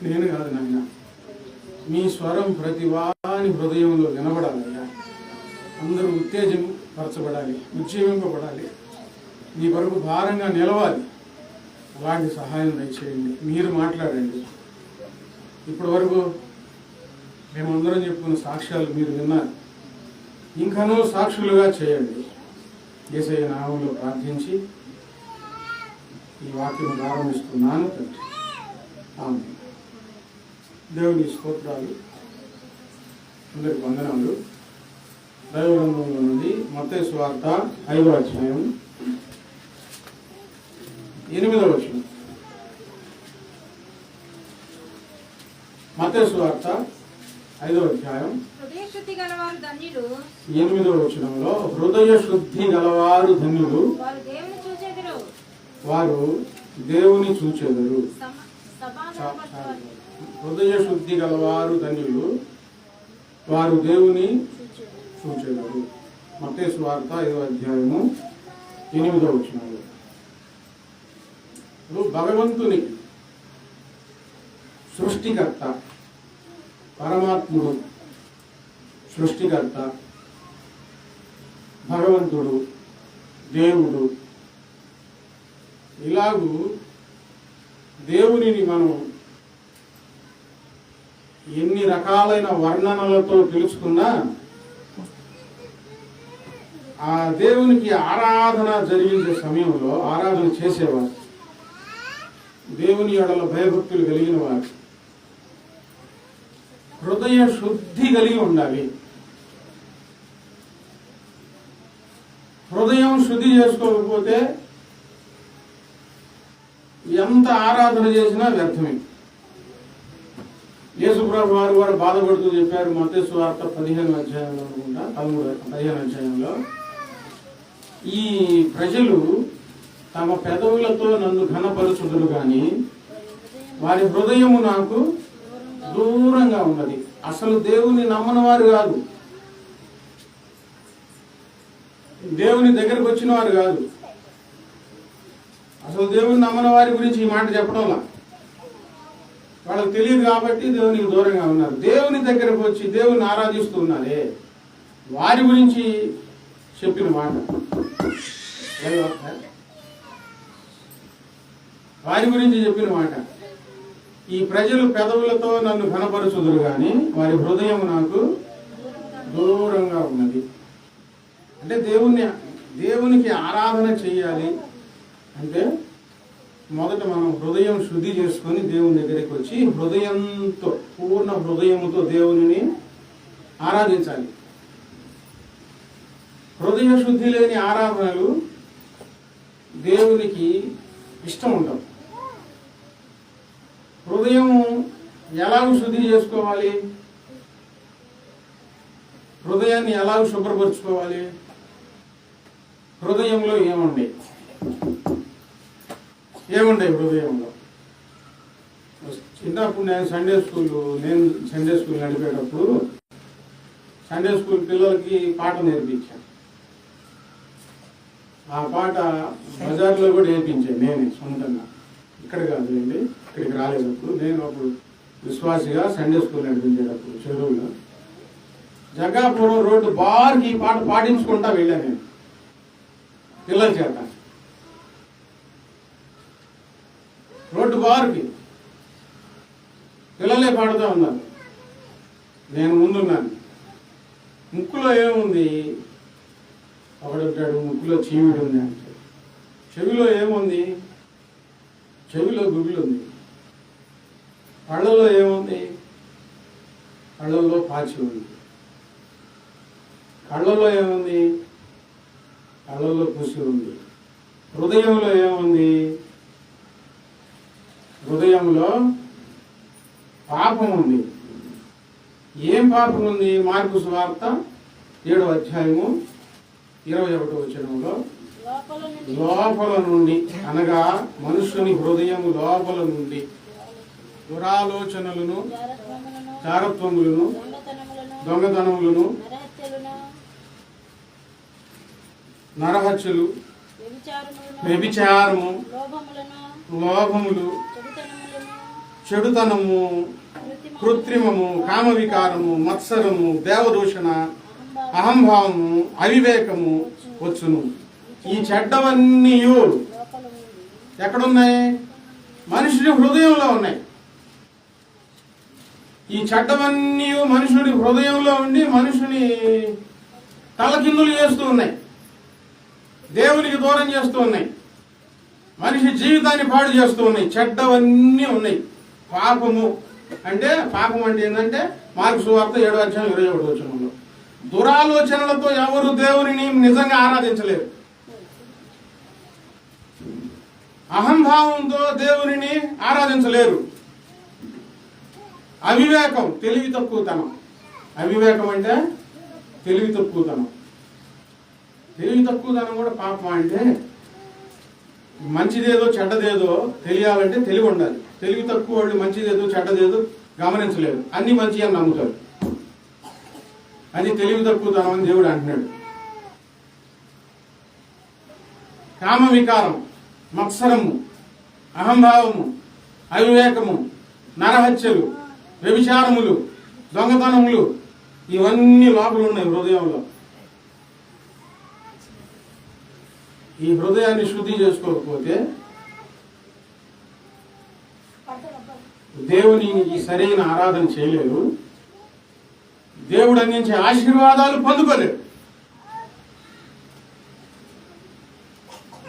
నేను కాదు నాయన, మీ స్వరం ప్రతి వాని హృదయంలో వినబడాలయ్యా. అందరూ ఉత్తేజపరచబడాలి, ఉజ్జీవింపబడాలి, నీ వరకు భారంగా నిలవాలి. అలాంటి సహాయం దయచేయండి. మీరు మాట్లాడండి. ఇప్పటి వరకు మేమందరం చెప్పుకున్న సాక్ష్యాలు మీరు విన్నారు. ఇంకనూ సాక్షులుగా చేయండి. యేసయ్య నామంలో ప్రార్థించి ఈ వాక్యం ప్రారంభిస్తున్నాను తండ్రి. ఆమేన్. దేవుని స్తోత్రాలు. అందరికి వందనాలు. దైవగ్రంథంలో నుండి మత్తయి సువార్త 5వ అధ్యాయం 8వ వచనం. మత్తయి సువార్త 5వ అధ్యాయం 8వ వచనంలో, హృదయ శుద్ధి గలవారు ధన్యులు, వారు దేవుని చూచెదరు. హృదయ శుద్ధి గలవారు ధన్యులు, వారు దేవుని చూచెదరు. మత్తయి సువార్త 5వ అధ్యాయము 8వ వచనంలో. భగవంతుని సృష్టికర్త, పరమాత్ముడు సృష్టికర్త, భగవంతుడు, దేవుడు, ఇలాగూ దేవునిని మనం ఎన్ని రకాలైన వర్ణనలతో పిలుచుకున్నా ఆ దేవునికి ఆరాధన జరిగించే సమయంలో, ఆరాధన చేసేవారు, దేవుని యెడల భయభక్తులు కలిగిన వారు హృదయ శుద్ధి కలిగి ఉండాలి. హృదయం శుద్ధి చేసుకోకపోతే ఎంత ఆరాధన చేసినా వ్యర్థమే. యేసుప్రభు వారు కూడా బాధపడుతూ చెప్పారు మత్తయి సువార్త 15వ అధ్యాయంలో అనుకుంటా, 15వ అధ్యాయంలో, ఈ ప్రజలు తమ పెదవులతో నన్ను ఘనపరచుదురు గాని వారి హృదయము నాకు దూరంగా ఉన్నది. అసలు దేవుని నమ్మని వారు కాదు, దేవుని దగ్గరకు వచ్చిన వారు కాదు. అసలు దేవుని నమ్మని వారి గురించి ఈ మాట చెప్పడంలా, వాళ్ళకి తెలియదు కాబట్టి దేవునికి దూరంగా ఉన్నారు. దేవుని దగ్గరకు వచ్చి దేవుని ఆరాధిస్తూ ఉన్నారే, వారి గురించి చెప్పిన మాట. వారి గురించి చెప్పిన మాట, ఈ ప్రజలు పెదవులతో నన్ను ఘనపరచుదురు గాని వారి హృదయం నాకు దూరంగా ఉన్నది. అంటే దేవునికి ఆరాధన చెయ్యాలి అంటే మొదట మనం హృదయం శుద్ధి చేసుకొని దేవుని దగ్గరికి వచ్చి హృదయంతో, పూర్ణ హృదయంతో దేవునిని ఆరాధించాలి. హృదయ శుద్ధి లేని ఆరాధనలు దేవునికి ఇష్టం ఉండవు. హృదయం ఎలాగ శుద్ధి చేసుకోవాలి, హృదయాన్ని ఎలాగ శుభ్రపరచుకోవాలి, హృదయంలో ఏముండే హృదయంలో. చిన్నప్పుడు నేను సండే స్కూల్ నడిపేటప్పుడు సండే స్కూల్ పిల్లలకి పాట నేర్పించాను. ఆ పాట బజార్లో కూడా నేర్పించాను నేనే సొంతంగా. ఇక్కడ కాదులేండి, ఇక్కడికి రాలేటప్పుడు, నేను అప్పుడు విశ్వాసిగా సండే స్కూల్ నడిపించేటప్పుడు చెరువులో జగ్గాపురం రోడ్డు బార్కి ఈ పాట పాటించుకుంటా వెళ్ళాను నేను పిల్లల చేత. రోడ్డు బార్కి పిల్లలే పాడుతూ ఉన్నారు, నేను ముందున్నాను. ముక్కులో ఏముంది, ఒకడుంటాడు ముక్కులో చీమిడి ఉంది అంటే. చెవిలో ఏముంది, చెవిలో గుబిలు ఉంది. కళ్ళల్లో ఏముంది, కళ్ళల్లో పాచి ఉంది. కళ్ళల్లో ఏముంది, కళ్ళల్లో పుసి ఉంది. హృదయంలో ఏముంది, హృదయంలో పాపం ఉంది. ఏం పాపం ఉంది? మార్కు సువార్త 7వ అధ్యాయము 21వ వచనంలో, లోపల నుండి అనగా మనుషుని హృదయము లోపల నుండి దురాలోచనలను, చారత్వములను, దొంగతనములను, నరహత్యలు, వ్యభిచారము, లోభములు, చెడుతనము, కృత్రిమము, కామవికారము, మత్సరము, దేవదూషణ, అహంభావము, అవివేకము వచ్చును. ఈ చెడ్డవన్నీ ఎక్కడున్నాయి? మనుషుని హృదయంలో ఉన్నాయి. ఈ చెడ్డవన్నీ మనుషుని హృదయంలో ఉండి మనుషుని తలకిందులు చేస్తూ ఉన్నాయి, దేవునికి దూరం చేస్తూ ఉన్నాయి, మనిషి జీవితాన్ని పాడు చేస్తూ ఉన్నాయి. చెడ్డవన్నీ ఉన్నాయి. పాపము అంటే ఏంటంటే మార్కు సువార్త 7:21 దురాలోచనలతో ఎవరు దేవుని నిజంగా ఆరాధించలేరు. అహంభావంతో దేవుని ఆరాధించలేరు. అవివేకం, తెలివి తక్కువతనం. అవివేకం అంటే తెలివి తక్కువతనం. తెలివి తక్కువతనం కూడా పాపం. అంటే మంచిదేదో చెడ్డదేదో తెలియాలంటే తెలివి ఉండాలి. తెలివి తక్కువ వాళ్ళు మంచిదేదో చెడ్డదేదో గమనించలేదు, అన్ని మంచి అని నమ్ముతారు. అది తెలివి తక్కువతనం అని దేవుడు అంటున్నాడు. కామ వికారం, మత్సరము, అహంభావము, అవివేకము, నరహత్యలు, వ్యభిచారములు, దొంగతనములు, ఇవన్నీ లోపల ఉన్నాయి హృదయంలో. ఈ హృదయాన్ని శుద్ధి చేసుకోకపోతే దేవునికి సరైన ఆరాధన చేయలేరు, దేవుడు అందించే ఆశీర్వాదాలు పొందుకోలేరు.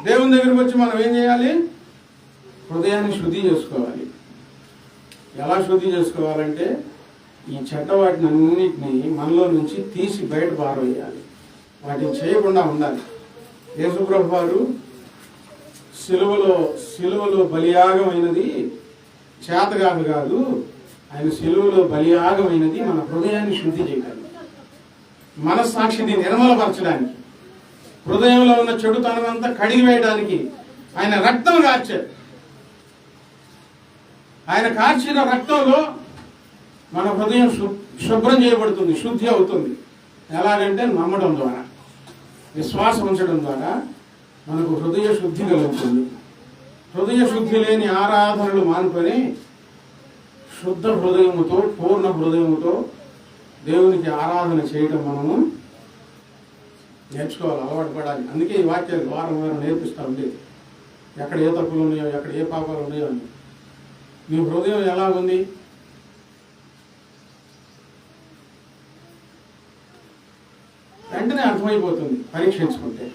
దేవుని దగ్గరికి వచ్చి మనం ఏం చేయాలి? హృదయాన్ని శుద్ధి చేసుకోవాలి. ఎలా శుద్ధి చేసుకోవాలంటే ఈ చెడ్డ వాటిని అన్నిటినీ మనలో నుంచి తీసి బయట పారవేయాలి. వాటిని చేయకుండా ఉండాలి. యేసుప్రభు వారు సిలువలో బలియాగమైనది చేతగాదు కాదు, ఆయన సిలువలో బలియాగమైనది మన హృదయాన్ని శుద్ధి చేయడానికి, మనస్సాక్షిని నిర్మలపరచడానికి, హృదయంలో ఉన్న చెడుతనం అంతా కడిగివేయడానికి ఆయన రక్తం కార్చారు. ఆయన కార్చిన రక్తంలో మన హృదయం శుభ్రం చేయబడుతుంది, శుద్ధి అవుతుంది. ఎలాగంటే నమ్మడం ద్వారా, విశ్వాసం ఉంచడం ద్వారా మనకు హృదయ శుద్ధి కలుగుతుంది. హృదయ శుద్ధి లేని ఆరాధనలు మానుకొని శుద్ధ హృదయముతో, పూర్ణ హృదయముతో దేవునికి ఆరాధన చేయడం మనము నేర్చుకోవాలి, అలవాటు పడాలి. అందుకే ఈ వాక్యాలు వారం నేర్పిస్తూ ఉండేది. ఎక్కడ ఏ తప్పులు ఉన్నాయో, ఎక్కడ ఏ పాపాలు ఉన్నాయో అని. మీ హృదయం ఎలా ఉంది? వెంటనే అర్థమైపోతుంది పరీక్షించుకుంటే.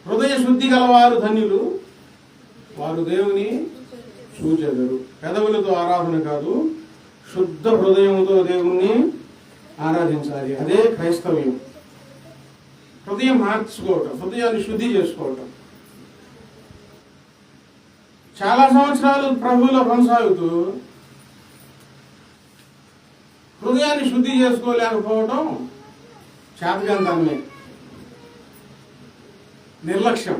హృదయ శుద్ధి గలవారు ధన్యులు, వారు దేవుని చూచెదరు. పెదవులతో ఆరాధన కాదు, శుద్ధ హృదయంతో దేవుణ్ణి ఆరాధించాలి. అదే క్రైస్తవ్యం. హృదయం మార్చుకోవటం, హృదయాన్ని శుద్ధి చేసుకోవటం. చాలా సంవత్సరాలు ప్రభువులో కొనసాగుతూ హృదయాన్ని శుద్ధి చేసుకోలేకపోవటం చేతకంతనమే, నిర్లక్ష్యం.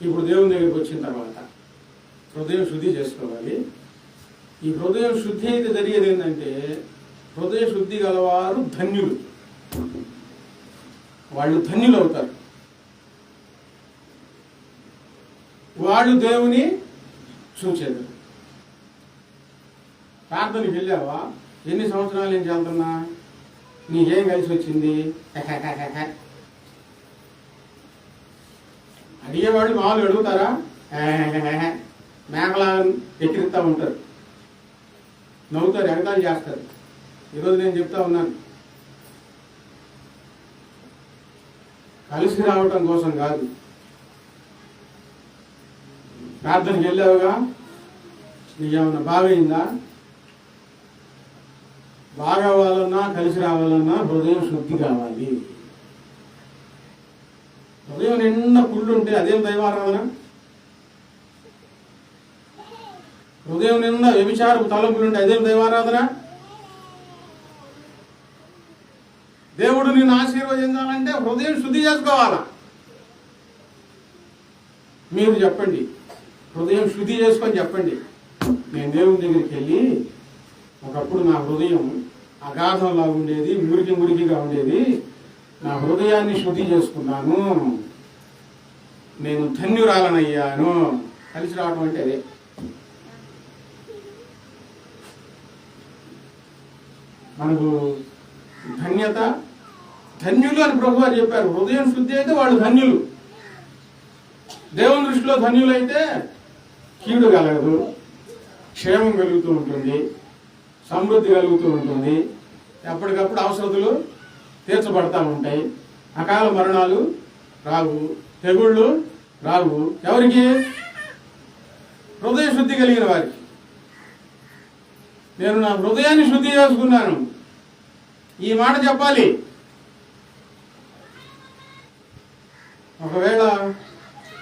ఇప్పుడు దేవుని దగ్గరికి వచ్చిన తర్వాత హృదయం శుద్ధి చేసుకోవాలి. ఈ హృదయం శుద్ధి అయితే జరిగేది ఏంటంటే, హృదయ శుద్ధి గలవారు ధన్యులు, వాళ్ళు ధన్యులు అవుతారు. వాళ్ళు దేవుని చూచేది. ప్రార్థనకి వెళ్ళావా? ఎన్ని సంవత్సరాలు నేను వెళ్తున్నా, నీకేం కలిసి వచ్చింది? అడిగేవాళ్ళు మామూలు అడుగుతారా? మేకలా ఎక్కిరిస్తా ఉంటారు, నవ్వుతారు, ఎగతాళి చేస్తారు. ఈరోజు నేను చెప్తా ఉన్నాను, కలిసి రావటం కోసం కాదు. ప్రార్థనకి వెళ్ళావుగా, నీకేమన్నా బాగైందా? బాగా అవ్వాలన్నా, కలిసి రావాలన్నా హృదయం శుద్ధి కావాలి. హృదయం నిండా కుళ్ళుంటే అదేం దైవారాధన? హృదయం నిండా వ్యభిచారపు తలంపులుంటే అదేం దైవారాధన? దేవుడు నిన్ను ఆశీర్వదించాలంటే హృదయం శుద్ధి చేసుకోవాలా. మీరు చెప్పండి, హృదయం శుద్ధి చేసుకొని చెప్పండి. నేను దేవుని దగ్గరికి వెళ్ళి, ఒకప్పుడు నా హృదయం అగాధంలా ఉండేది, మురికిగా ఉండేది, నా హృదయాన్ని శుద్ధి చేసుకున్నాను. నేను ధన్యురాలనయ్యాను. కలిసి రావడం అంటే అదే. మనకు ధన్యత, ధన్యులు అని ప్రభువారు చెప్పారు. హృదయం శుద్ధి అయితే వాళ్ళు ధన్యులు. దేవుని దృష్టిలో ధన్యులైతే కీడు కలగదు, క్షేమం కలుగుతూ ఉంటుంది, సమృద్ధి కలుగుతూ ఉంటుంది, ఎప్పటికప్పుడు అవసరతలు తీర్చబడతా ఉంటాయి, అకాల మరణాలు రావు, తెగుళ్ళు రావు. ఎవరికి? హృదయ శుద్ధి కలిగిన వారికి. నేను నా హృదయాన్ని శుద్ధి చేసుకున్నాను, ఈ మాట చెప్పాలి. ఒకవేళ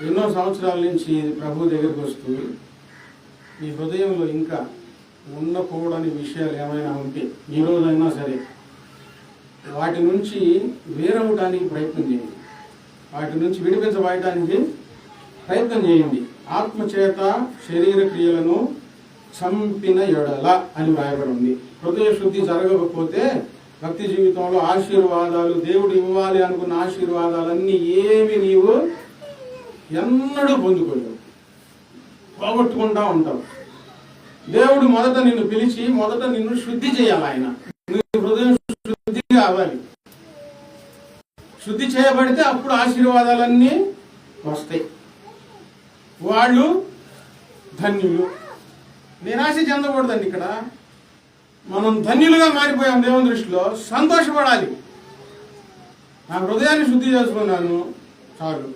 ఎన్నో సంవత్సరాల నుంచి ప్రభు దగ్గరికి వస్తూ ఈ హృదయంలో ఇంకా ఉండకూడని విషయాలు ఏమైనా ఉంటే ఈ రోజైనా సరే వాటి నుంచి వేరవటానికి ప్రయత్నం చేయండి, వాటి నుంచి విడిపించబడటానికి ప్రయత్నం చేయండి. ఆత్మచేత శరీర క్రియలను చంపిన ఎడల అని వ్రాయబడి ఉంది. హృదయ శుద్ధి జరగకపోతే భక్తి జీవితంలో ఆశీర్వాదాలు, దేవుడు ఇవ్వాలి అనుకున్న ఆశీర్వాదాలన్నీ ఏమి నీవు ఎన్నడూ పొందుకోలేవు, పోగొట్టుకుంటా ఉంటావు. దేవుడు మొదట నిన్ను పిలిచి మొదట నిన్ను శుద్ధి చేయాలి. ఆయన హృదయం శుద్ధి కావాలి. శుద్ధి చేయబడితే అప్పుడు ఆశీర్వాదాలన్నీ వస్తాయి. వాళ్ళు ధన్యులు. నిరాశ చెందకూడదండి. ఇక్కడ మనం ధన్యులుగా మారిపోయాం. దేవుని దృష్టిలో సంతోషపడాలి. నా హృదయాన్ని శుద్ధి చేసుకున్నాను చాలు.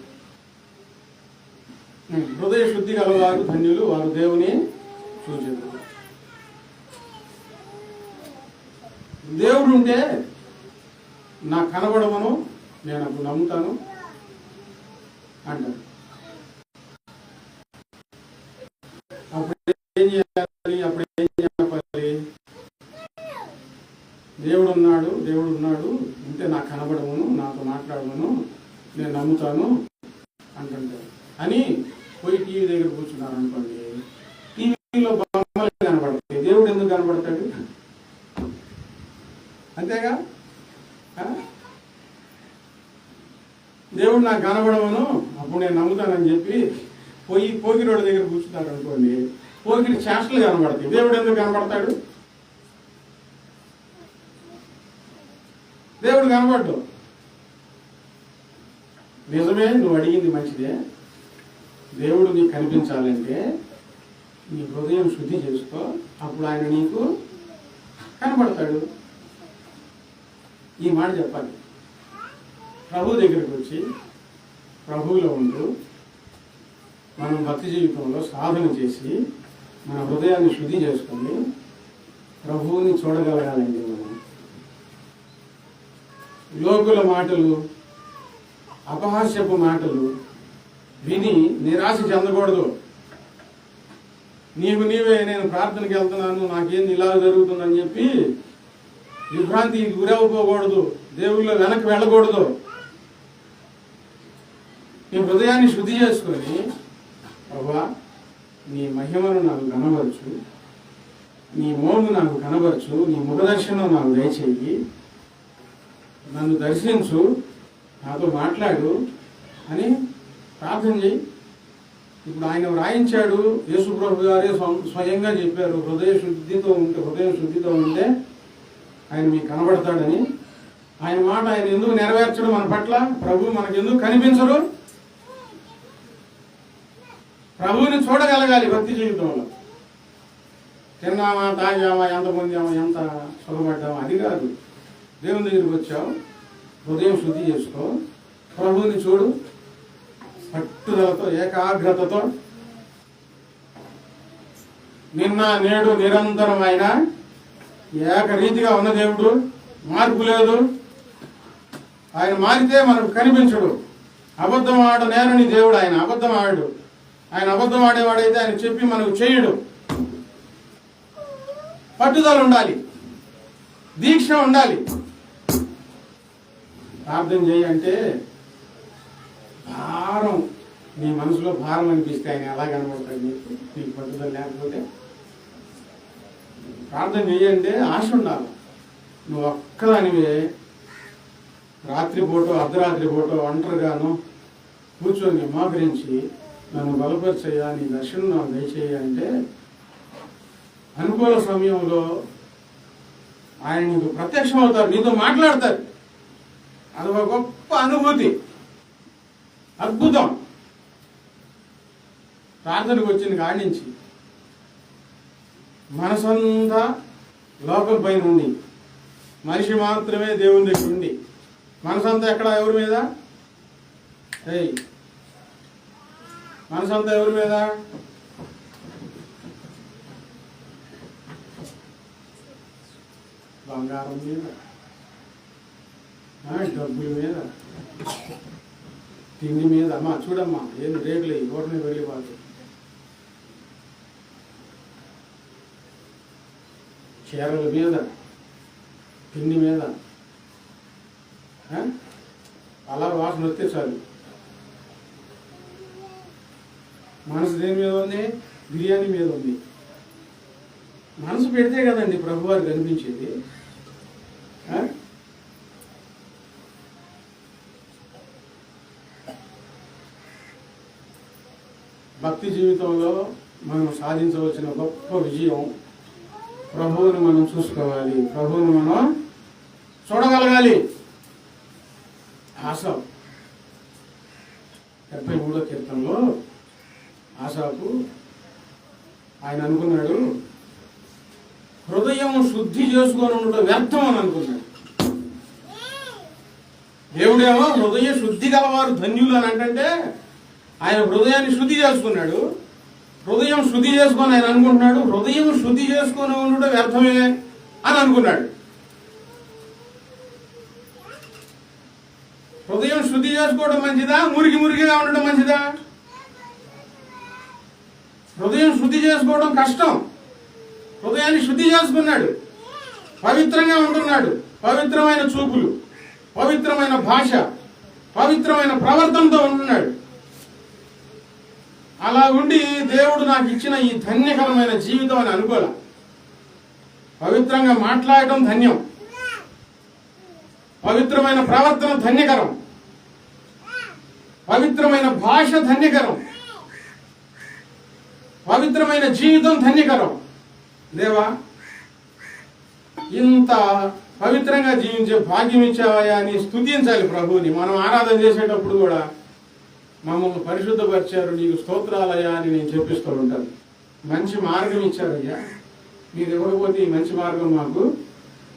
హృదయ శుద్ధి గలవారు ధన్యులు, వారు దేవుని చూచెదరు. దేవుడు ఉంటే నాకు కనబడమను, నేను అప్పుడు నమ్ముతాను అంటారు. అప్పుడు ఏం చేయాలి? అప్పుడు ఏం చెప్పాలి? దేవుడు ఉన్నాడు ఉంటే నాకు కనబడమను, నాతో మాట్లాడమను, నేను నమ్ముతాను అంటుంటారు అని పోయి టీవీ దగ్గర కూర్చున్నారు అనుకోండి. టీవీలో బొమ్మలు కనబడతాయి, దేవుడు ఎందుకు కనబడతాడు? అంతేగా. దేవుడు నాకు కనబడమను, అప్పుడు నేను నమ్ముతానని చెప్పి పోయి పోకిరోడ్ల దగ్గర కూర్చున్నారు అనుకోండి, పోకిరి చేష్టలు కనబడతాయి. దేవుడు ఎందుకు కనబడతాడు? దేవుడు కనబడ్డు. నిజమే, నువ్వు అడిగింది మంచిదే. దేవుడు నీకు కనిపించాలంటే నీ హృదయం శుద్ధి చేసుకో, అప్పుడు ఆయన నీకు కనబడతాడు. ఈ మాట చెప్పాలి. ప్రభు దగ్గరికి వచ్చి ప్రభువులో ఉంటూ మనం భక్తి జీవితంలో సాధన చేసి మన హృదయాన్ని శుద్ధి చేసుకొని ప్రభువుని చూడగలగాలండి. మనం లోకుల మాటలు, అపహాస్యపు మాటలు విని నిరాశ చెందకూడదు. నీవే నేను ప్రార్థనకి వెళ్తున్నాను, నాకేంది ఇలా జరుగుతుందని చెప్పి విభ్రాంతికి గురవ్వకూడదు, దేవుళ్ళో వెనక్కి వెళ్ళకూడదు. నీ హృదయాన్ని శుద్ధి చేసుకొని ప్రభువా నీ మహిమను నాకు కనబరచు, నీ మోము నాకు కనబరచు, నీ ముఖదర్శనం నాకు దయచేయి, నన్ను దర్శించు, నాతో మాట్లాడు అని ప్రార్థన చేయి. ఇప్పుడు ఆయన వ్రాయించాడు, యేసు ప్రభు గారే స్వయంగా చెప్పారు, హృదయం శుద్ధితో ఉంటే ఆయన మీకు కనబడతాడని. ఆయన మాట ఆయన ఎందుకు నెరవేర్చడు మన పట్ల? ప్రభు మనకు ఎందుకు కనిపించరు? ప్రభువుని చూడగలగాలి భక్తి జీవితంలో. తిన్నామా, తాగామా, ఎంత పొందామా, ఎంత సుఖపడ్డామా అది కాదు. దేవుని దగ్గరికి వచ్చావు, హృదయం శుద్ధి చేసుకో, ప్రభువుని చూడు, పట్టుదలతో ఏకాగ్రతతో. నిన్న నేడు నిరంతరం ఆయన ఏకరీతిగా ఉన్న దేవుడు, మార్పు లేదు. ఆయన మారితే మనకు కనిపించడు. అబద్ధం ఆడ నేరని దేవుడు ఆయన, అబద్ధం ఆడు. ఆయన అబద్ధం ఆడేవాడైతే ఆయన చెప్పి మనకు చేయడు. పట్టుదల ఉండాలి, దీక్ష ఉండాలి. ప్రార్థన చేయంటే భారం, నీ మనసులో భారం అనిపిస్తే ఆయన ఎలా కనబడతాడు నీకు పట్టుదల లేకపోతే? ప్రార్థన చేయంటే ఆశ ఉండాలి. నువ్వు ఒక్కదానివే రాత్రి పూట, అర్ధరాత్రి పూట ఒంటరిగాను కూర్చొని మోకరించి నన్ను బలపరిచయ్యా, నీ దర్శనం నాకు దయచేయ అంటే అనుకూల సమయంలో ఆయన నీకు ప్రత్యక్షం అవుతారు, నీతో మాట్లాడతారు. అది ఒక గొప్ప అనుభూతి, అద్భుతం. ప్రార్థనకు వచ్చింది కాడి నుంచి మనసంతా లోకం పైన ఉండి, మనిషి మాత్రమే దేవుని దగ్గర ఉండి, మనసంతా ఎక్కడ ఎవరి మీద? మనసంతా ఎవరి మీద? బంగారం మీద, డబ్బుల మీద, తిండి మీద. అమ్మా చూడమ్మా, ఏంది రేట్లు ఓటనే వెళ్ళిపోతుంది. చీరల మీద, తిండి మీద, అలా వాసన వస్తే చాలు. మనసు దేని మీద ఉంది? బిర్యానీ మీద ఉంది. మనసు పెడితే కదండి ప్రభువారు కనిపించేది. భక్తి జీవితంలో మనం సాధించవలసిన గొప్ప విజయం, ప్రభువుని మనం చూసుకోవాలి, ప్రభువుని మనం చూడగలగాలి. ఆసాపు 73వ కీర్తనలో ఆసాపు ఆయన అనుకున్నాడు, హృదయం శుద్ధి చేసుకొని ఉండడం వ్యర్థం అని అనుకున్నాడు. దేవుడేమో హృదయ శుద్ధి గలవారు ధన్యులు అని అంటే ఆయన హృదయాన్ని శుద్ధి చేసుకున్నాడు. హృదయం శుద్ధి చేసుకొని ఆయన అనుకుంటున్నాడు, హృదయం శుద్ధి చేసుకొని ఉండడం వ్యర్థమే అని అనుకున్నాడు. హృదయం శుద్ధి చేసుకోవడం మంచిదా, మురికిగా ఉండడం మంచిదా? హృదయం శుద్ధి చేసుకోవడం కష్టం. హృదయాన్ని శుద్ధి చేసుకున్నాడు, పవిత్రంగా ఉంటున్నాడు. పవిత్రమైన చూపులు, పవిత్రమైన భాష, పవిత్రమైన ప్రవర్తనతో ఉంటున్నాడు. అలా ఉండి దేవుడు నాకు ఇచ్చిన ఈ ధన్యకరమైన జీవితం అని అనుకోలే. పవిత్రంగా మాట్లాడటం ధన్యం, పవిత్రమైన ప్రవర్తన ధన్యకరం, పవిత్రమైన భాష ధన్యకరం, పవిత్రమైన జీవితం ధన్యకరం. దేవా, ఇంత పవిత్రంగా జీవించే భాగ్యం ఇచ్చావయ్యా అని స్తుతించాలి ప్రభువుని. మనం ఆరాధన చేసేటప్పుడు కూడా మమ్మల్ని పరిశుద్ధపరిచారు, నీకు స్తోత్రాలయ్యా అని నేను చెప్పిస్తూ ఉంటాను. మంచి మార్గం ఇచ్చారయ్యా, మీరు ఇవ్వకపోతే ఈ మంచి మార్గం మాకు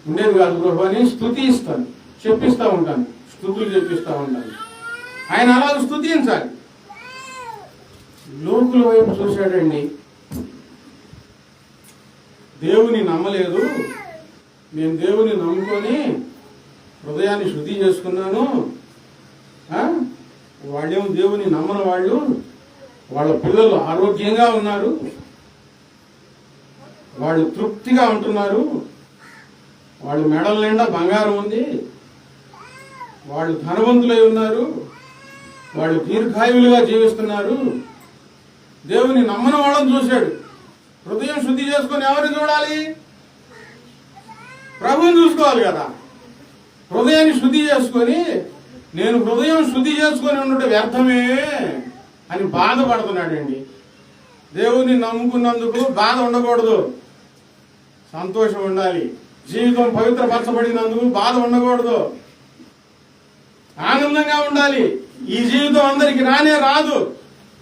ఉండేది కాదు ప్రభు అని స్తుతిస్తాను, చెప్పిస్తూ ఉంటాను, స్తుతులు చెప్పిస్తూ ఉంటాను. ఆయన అలా స్తుతించాలి. లోకుల వైపు చూశాడండి, దేవుని నమ్మలేదు, నేను దేవుని నమ్ముకొని హృదయాన్ని శుద్ధి చేసుకున్నాను. వాళ్ళేమో దేవుని నమ్మని వాళ్ళు, వాళ్ళ పిల్లలు ఆరోగ్యంగా ఉన్నారు, వాళ్ళు తృప్తిగా ఉంటున్నారు, వాళ్ళు మెడల నిండా బంగారం ఉంది, వాళ్ళు ధనవంతులై ఉన్నారు, వాళ్ళు దీర్ఘాయువులుగా జీవిస్తున్నారు. దేవుని నమ్మని వాళ్ళని చూశాడు. హృదయం శుద్ధి చేసుకొని ఎవరిని చూడాలి? ప్రభువుని చూసుకోవాలి కదా. హృదయాన్ని శుద్ధి చేసుకొని నేను హృదయం శుద్ధి చేసుకొని ఉండటం వ్యర్థమే అని బాధపడుతున్నాడండి. దేవుని నమ్ముకున్నందుకు బాధ ఉండకూడదు, సంతోషం ఉండాలి. జీవితం పవిత్రపరచబడినందుకు బాధ ఉండకూడదు, ఆనందంగా ఉండాలి. ఈ జీవితం అందరికి రానే రాదు.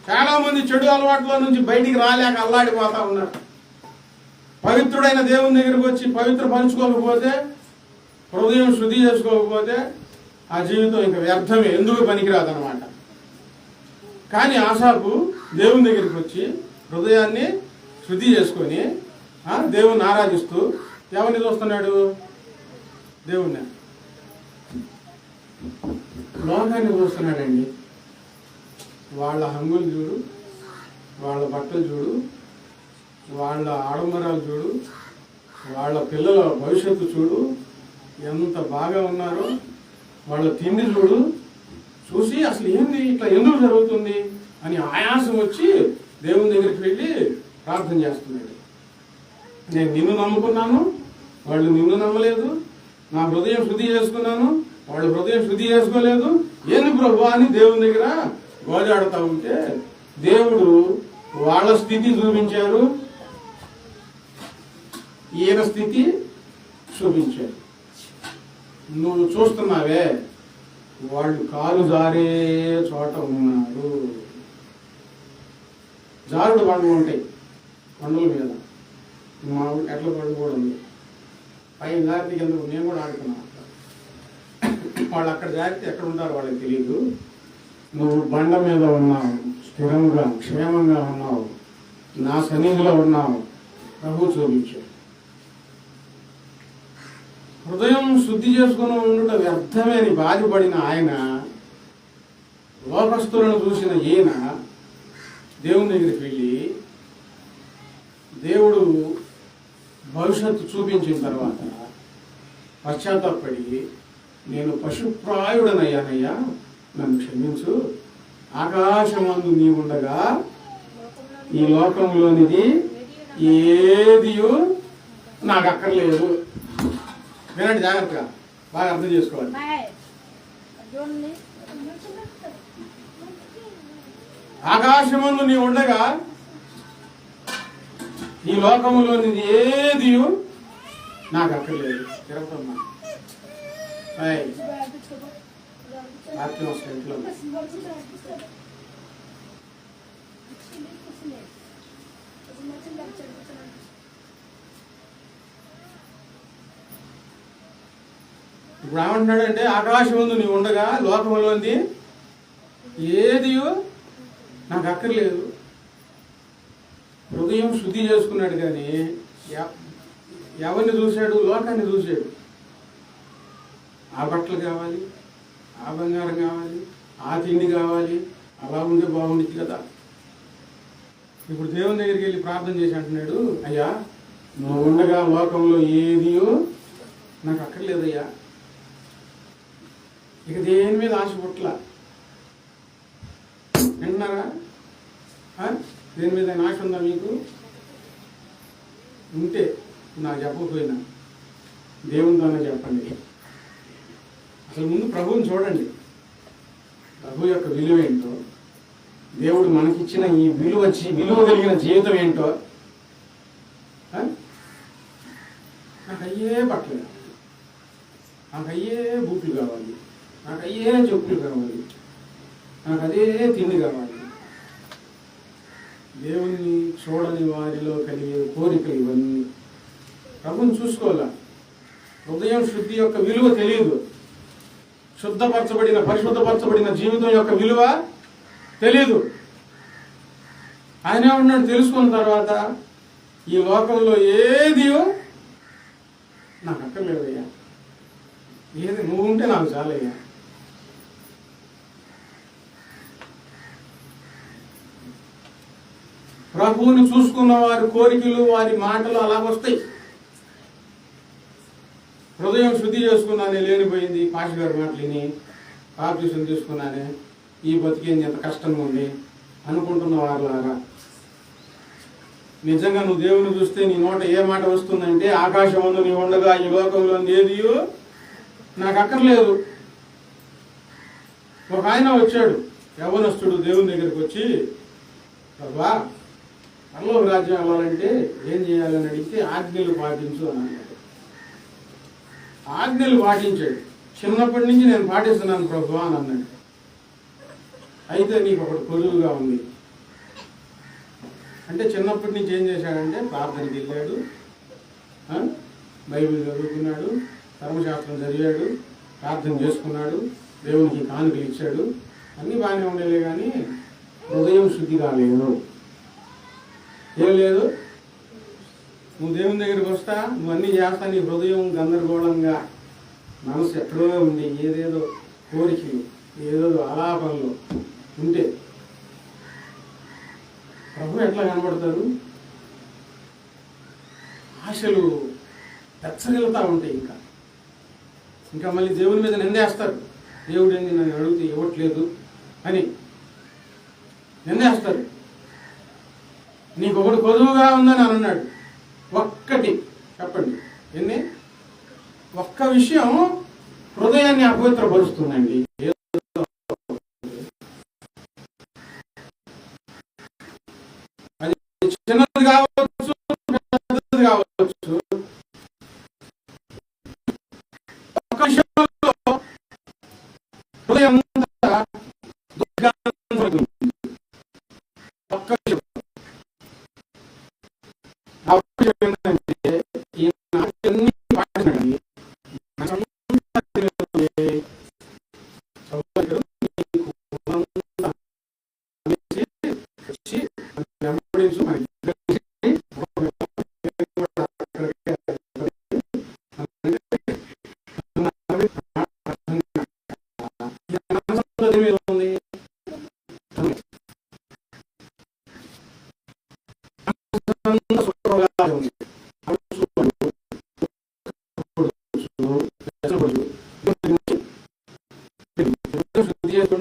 చాలా మంది చెడు అలవాట్ల నుంచి బయటికి రాలేక అల్లాడిపోతా ఉన్నారు. పవిత్రుడైన దేవుని దగ్గరికి వచ్చి పవిత్రపరచుకోకపోతే, హృదయం శుద్ధి చేసుకోకపోతే ఆ జీవితం ఇంకా వ్యర్థమే, ఎందుకు పనికిరాదనమాట. కానీ ఆసాపు దేవుని దగ్గరికి వచ్చి హృదయాన్ని శుద్ధి చేసుకొని దేవుణ్ణి ఆరాధిస్తూ ఎవరిని చూస్తున్నాడు? దేవుణ్ణి, లోకాన్ని చూస్తున్నాడండి. వాళ్ళ హంగులు చూడు, వాళ్ళ బట్టలు చూడు, వాళ్ళ ఆడంబరాలు చూడు, వాళ్ళ పిల్లల భవిష్యత్తు చూడు, ఎంత బాగా ఉన్నారో, వాళ్ళ తిండి చూడు. చూసి అసలు ఏంది ఇట్లా ఎందుకు జరుగుతుంది అని ఆయాసం వచ్చి దేవుని దగ్గరికి వెళ్ళి ప్రార్థన చేస్తున్నాడు. నేను నిన్ను నమ్ముకున్నాను, వాళ్ళు నిన్ను నమ్మలేదు. నా హృదయం శుద్ధి చేసుకున్నాను, వాళ్ళు హృదయం శుద్ధి చేసుకోలేదు. ఏంది ప్రభు అని దేవుని దగ్గర గోజాడుతూ ఉంటే దేవుడు వాళ్ళ స్థితి చూపించారు, ఈయన స్థితి చూపించారు. నువ్వు చూస్తున్నావే, వాళ్ళు కాలు జారే చోట ఉన్నారు. జారుడు బండలు ఉంటాయి కొండల మీద, మా ఎట్ల బండు కూడా ఉంది. పైన జారితే కింద నేను కూడా ఆడుకున్నాను. వాళ్ళు అక్కడ జారితే ఎక్కడ ఉంటారో వాళ్ళకి తెలియదు. నువ్వు బండ మీద ఉన్నావు, స్థిరంగా క్షేమంగా ఉన్నావు, నా సన్నిధిలో ఉన్నావు. ప్రభు చూపించాడు. హృదయం శుద్ధి చేసుకుని ఉండుట వ్యర్థమని బాధపడిన ఆయన, లోకస్తులను చూసిన ఈయన దేవుని దగ్గరికి వెళ్ళి దేవుడు భవిష్యత్తు చూపించిన తర్వాత పశ్చాత్తాపడి, నేను పశుప్రాయుడనయ్యానయ్యా, నన్ను క్షమించు, ఆకాశమందు నీ ఉండగా ఈ లోకంలోనిది ఏదియు నాకు అక్కర్లేదు. వినండి జాగ్రత్తగా, బాగా అర్థం చేసుకోవాలి. ఆకాశమందు నీ ఉండగా ఈ లోకంలోనిది ఏదియు నాకు అక్కర్లేదు. తిరగమ్మా ఇంట్లో ఇప్పుడు ఏమంటున్నాడంటే, ఆకాశం నీవు ఉండగా లోకంలోంది ఏదియో నాకు అక్కర్లేదు. హృదయం శుద్ధి చేసుకున్నాడు, కానీ ఎవరిని చూశాడు? లోకాన్ని చూశాడు. ఆ బట్టలు కావాలి, ఆ బంగారం కావాలి, ఆ తిండి కావాలి, అలా ఉంటే బాగుండిద్ది కదా. ఇప్పుడు దేవుని దగ్గరికి వెళ్ళి ప్రార్థన చేసి అంటున్నాడు, అయ్యా నువ్వు ఉండగా లోకంలో ఏదియో నాకు అక్కర్లేదయ్యా. ఇక దేని మీద ఆశ పుట్ల. వింటున్నారా? దేని మీద ఆశ ఉందా మీకు? ఉంటే నాకు చెప్పకపోయినా దేవునితోనే చెప్పండి. అసలు ముందు ప్రభువుని చూడండి. ప్రభు యొక్క విలువ ఏంటో, దేవుడు మనకిచ్చిన ఈ విలువ కలిగిన జీవితం ఏంటో. నాకు అయ్యే బట్టలు కావాలి, నాకు అయ్యే బూట్లు కావాలి, నాకు అయ్యే చెప్పులు కావాలి, నాకు అదే తిండి కావాలి. దేవుణ్ణి చూడని వారిలో కలిగే కోరికలు ఇవన్నీ. ప్రభుని చూసుకోవాలా. హృదయం శుద్ధి యొక్క విలువ తెలియదు. పరిశుద్ధపరచబడిన జీవితం యొక్క విలువ తెలియదు. ఆయనే ఉన్నాడు. తెలుసుకున్న తర్వాత ఈ లోకంలో ఏదియో నాకు అక్కర్లేదయ్యా, ఏది నువ్వు ఉంటే నాకు చాలయ్యా. ప్రభువుని చూసుకున్న వారి కోరికలు, వారి మాటలు అలా వస్తాయి. హృదయం శుద్ధి చేసుకున్నానే, లేనిపోయింది పాష గారి మాటలు విని బాప్టిజం తీసుకున్నానే, ఈ బతికేంది ఎంత కష్టంగా ఉంది అనుకుంటున్న వారిలాగా, నిజంగా నువ్వు దేవుని చూస్తే నీ నోట ఏ మాట వస్తుందంటే, ఆకాశమందు నీ ఉండగా ఈ లోకంలో ఏదియో నాకు అక్కర్లేదు. ఒక ఆయన వచ్చాడు, యవ్వనస్తుడు, దేవుని దగ్గరికి వచ్చి, ప్రభా పరలోక రాజ్యం వెళ్ళాలంటే ఏం చేయాలని అడిగితే, ఆజ్ఞలు పాటించు అని అన్నాడు. ఆజ్ఞలు పాటించాడు. చిన్నప్పటి నుంచి నేను పాటిస్తున్నాను ప్రభు అని అన్నాడు. అయితే నీకు ఒకటి కొలువుగా ఉంది అంటే, చిన్నప్పటి నుంచి ఏం చేశాడంటే ప్రార్థనకి వెళ్ళాడు, బైబిల్ చదువుకున్నాడు, ధర్మశాస్త్రం చదివాడు, ప్రార్థన చేసుకున్నాడు, దేవునికి కానుకలు ఇచ్చాడు, అన్నీ బాగానే ఉండేలే. కానీ హృదయం శుద్ధి కాలేదు. ఏం లేదు. నువ్వు దేవుని దగ్గరికి వస్తా, నువ్వు అన్నీ చేస్తా, నీ హృదయం గందరగోళంగా, మనసు ఎక్కడో ఉంది, ఏదేదో కోరికలు, ఏదేదో ఆలాపనలు ఉంటే ప్రభు ఎట్లా కనబడతారు? ఆశలు పెచ్చరిల్లుతూ ఉంటాయి. ఇంకా మళ్ళీ దేవుని మీద నిందేస్తారు. దేవుడు ఏంటి నన్ను అడిగితే ఇవ్వట్లేదు అని నిందేస్తారు. నీకు ఒకటి కొదువుగా ఉందని అన్నాడు. ఒక్కటి చెప్పండి, ఎన్ని? ఒక్క విషయం హృదయాన్ని అపవిత్రపరుస్తుందండి. చిన్నది కావచ్చు, పెద్దది కావచ్చు, ఒక్క విషయంలో హృదయం ఒక్క విషయం ఏంటంటే ఈ నాట్యాన్ని పాటించండి.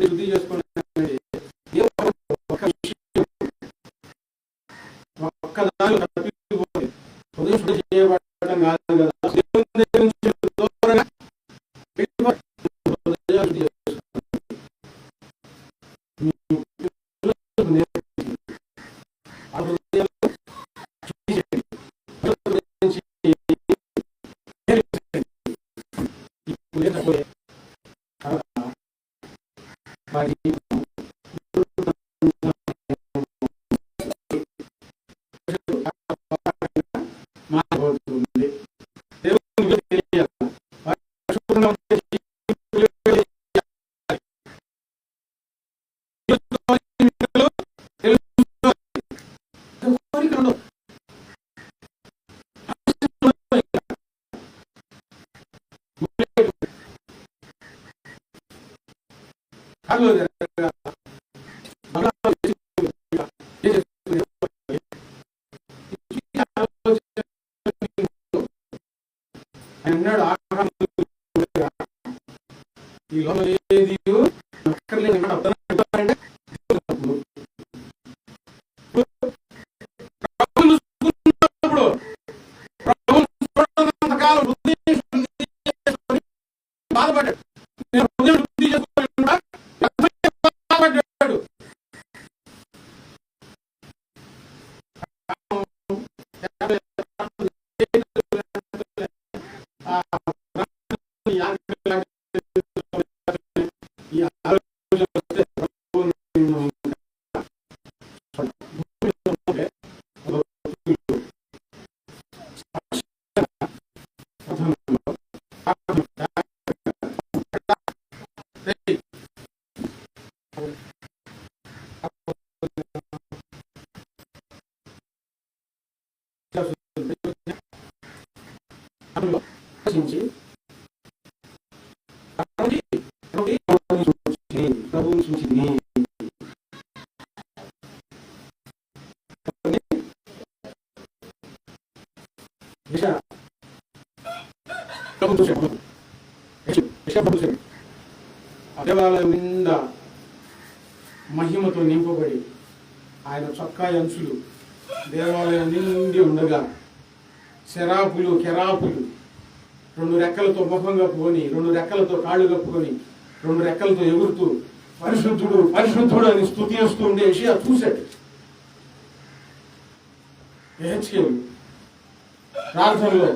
శుద్ధి చేసుకోండి. ఒక్కదాని తప్పిపోయి హృదయం శుద్ధి చేయబడటం కాదు కదా. అన్నాడు ఈ లోపల ఏది అక్కర్లేదు. బాధపడ్డాడు. ప్రభువుని చూసింది. దేవాలయం నిండా మహిమతో నింపబడి ఆయన చొక్కా అంచులు దేవాలయం నిండి ఉండగా శరాపులు కెరాపులు 2 రెక్కలతో ముఖం కప్పుకొని 2 రెక్కలతో కాళ్ళు కప్పుకొని 2 రెక్కలతో ఎగురుతూ పరిశుద్ధుడు పరిశుద్ధుడు అని స్తుతిస్తూ ఉండే యెషయా చూశాడు. యెహెజ్కేలు ప్రార్థనలో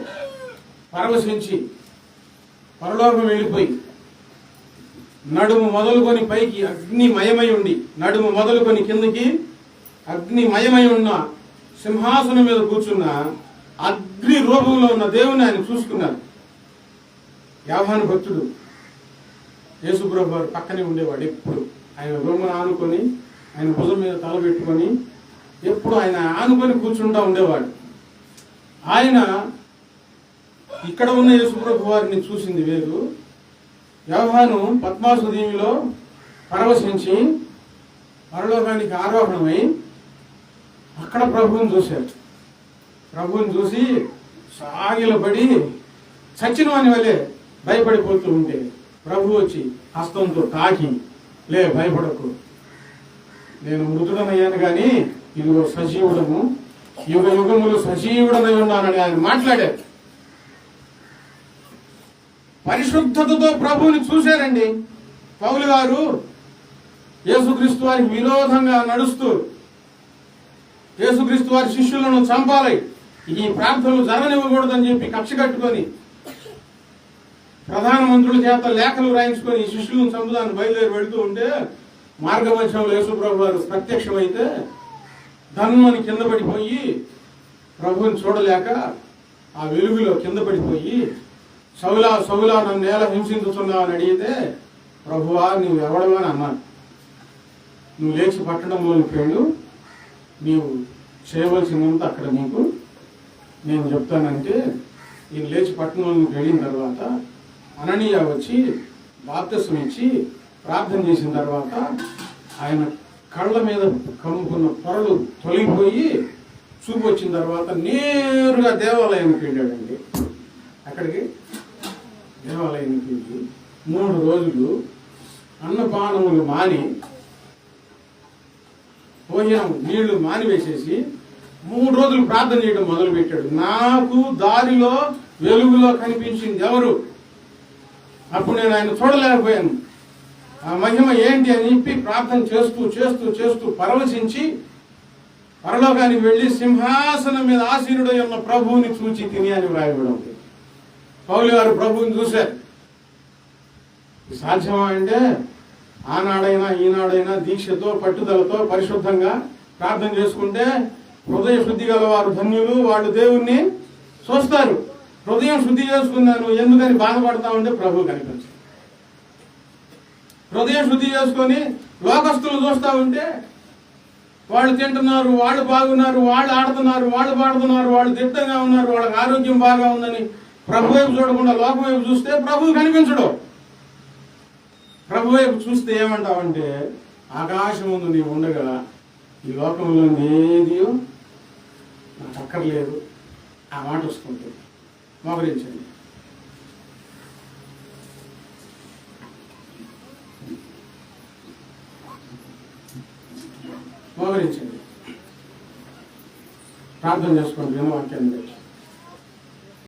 పరవశించి పరలోకం వెళ్ళిపోయి నడుము మొదలుకొని పైకి అగ్నిమయమై ఉండి నడుము మొదలుకొని కిందకి అగ్నిమయమై ఉన్న సింహాసనం మీద కూర్చున్న అగ్ని రూపంలో ఉన్న దేవుని ఆయన చూసుకున్నారు. యోహాను భక్తుడు యేసుప్రభు వారు పక్కనే ఉండేవాడు. ఎప్పుడు ఆయన రొమ్మును ఆనుకొని ఆయన భుజం మీద తల పెట్టుకొని ఎప్పుడు ఆయన ఆనుకొని కూర్చుంటా ఉండేవాడు. ఆయన ఇక్కడ ఉన్న యేసుప్రభు వారిని చూసింది వేరు. యోహాను పద్మాసు దీవిలో పరవశించి పరలోకానికి ఆరోహణమై అక్కడ ప్రభువుని చూశాడు. ప్రభువుని చూసి సాగిలపడి చచ్చిన వాని వల్లే భయపడిపోతూ ఉంటే ప్రభు వచ్చి హస్తంతో తాకి, లే భయపడకు, నేను మృతుడనయ్యాను కానీ ఇదిగో సజీవుడము, యుగ యుగములు సజీవుడనై ఉన్నానని ఆయన మాట్లాడారు. పరిశుద్ధతతో ప్రభువుని చూశారండి. పౌలు గారు యేసుక్రీస్తు వారికి విరోధంగా నడుస్తూ యేసుక్రీస్తు వారి శిష్యులను చంపాలి, ఈ ప్రార్థనలు జరగనివ్వకూడదని చెప్పి కక్ష కట్టుకొని ప్రధానమంత్రుల చేత లేఖలు రాయించుకొని ఈ శిష్యులను చంపుదాన్ని బయలుదేరి వెళుతూ ఉంటే మార్గమధ్యంలో యేసుప్రభు వారు ప్రత్యక్షమైతే ధన్మని కింద పడిపోయి ప్రభువుని చూడలేక ఆ వెలుగులో కింద పడిపోయి సౌలా సౌలా నన్ను నేల హింసించుతున్నావు అని అడిగితే ప్రభువా నువ్వు ఎవడవు అని అన్నాను. నువ్వు లేచి పట్టణంలోనికి వెళ్ళు, నీవు చేయవలసినంత అక్కడ నీకు నేను చెప్తానంటే ఈయన లేచి పట్టణంలోనికి వెళ్ళిన తర్వాత అననీయ వచ్చి బాప్తిసం ఇచ్చి ప్రార్థన చేసిన తర్వాత ఆయన కళ్ళ మీద కమ్ముకున్న పొరలు తొలగిపోయి చూపు వచ్చిన తర్వాత నేరుగా దేవాలయానికి వెళ్ళాడండి. అక్కడికి దేవాలయానికి వెళ్ళి 3 రోజులు అన్నపానములు మాని భోజనం నీళ్లు మానివేసేసి 3 రోజులు ప్రార్థన చేయడం మొదలుపెట్టాడు. నాకు దారిలో వెలుగులో కనిపించింది ఎవరు? అప్పుడు నేను ఆయన చూడలేకపోయాను. ఆ మహిమ ఏంటి అని చెప్పి ప్రార్థన చేస్తూ చేస్తూ చేస్తూ పరవశించి పరలోకానికి వెళ్ళి సింహాసనం మీద ఆసీనుడై ఉన్న ప్రభువుని చూచి తిని అని వ్రాయబడి ఉంది. పౌలు గారు ప్రభువుని చూశారు. సాధ్యమా అంటే ఆనాడైనా ఈనాడైనా దీక్షతో పట్టుదలతో పరిశుద్ధంగా ప్రార్థన చేసుకుంటే హృదయ శుద్ధి గల వారు ధన్యులు, వాళ్ళు దేవుణ్ణి చూస్తారు. హృదయం శుద్ధి చేసుకున్నాను ఎందుకని బాధపడతా ఉంటే ప్రభు కనిపించు. హృదయం శుద్ధి చేసుకొని లోకస్తులు చూస్తూ ఉంటే వాళ్ళు తింటున్నారు, వాళ్ళు బాగున్నారు, వాళ్ళు ఆడుతున్నారు, వాళ్ళు పాడుతున్నారు, వాళ్ళు దిట్టంగా ఉన్నారు, వాళ్ళకి ఆరోగ్యం బాగా ఉందని ప్రభు వైపు చూడకుండా లోకం వైపు చూస్తే ప్రభు కనిపించడు. ప్రభు వైపు చూస్తే ఏమంటావంటే ఆకాశం ముందు నీవు ఉండగా ఈ లోకంలో ఏదియో నాకు అక్కర్లేదు ఆ మాట వస్తుంటుంది. మోకరించండి. మోకరించండి, ప్రార్థన చేసుకోండి. వాక్యాన్ని